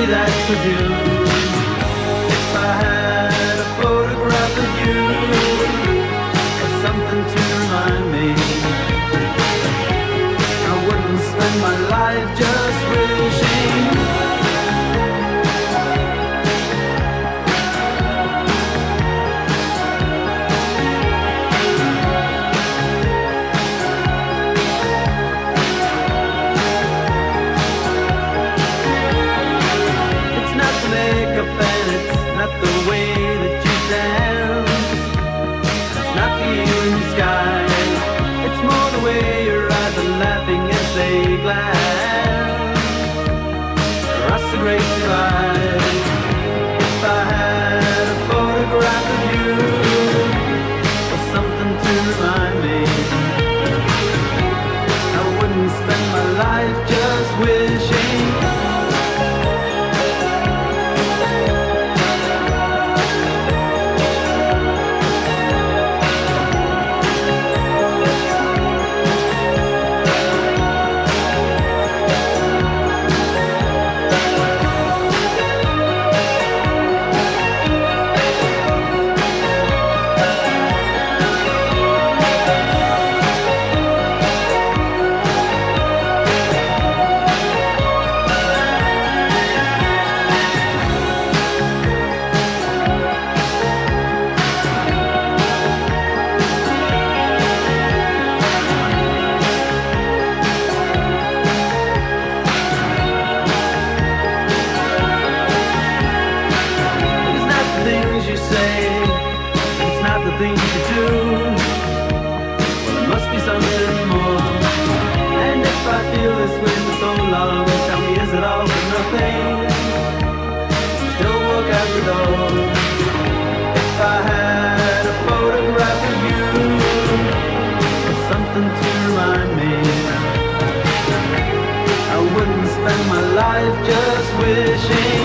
that was you. If I had a photograph of you, or something to remind me, I wouldn't spend my life just wishing. And it's not the way that you dance, it's not the evening sky, it's more the way your eyes are laughing as they glance across the great divide. If I had a photograph of you, or something to remind me, I wouldn't spend my life just wishing. Things you do, well, there must be something more. And if I feel this way for so long, tell me, is it all for nothing? Still walk out the door. If I had a photograph of you, or something to remind me, I wouldn't spend my life just wishing.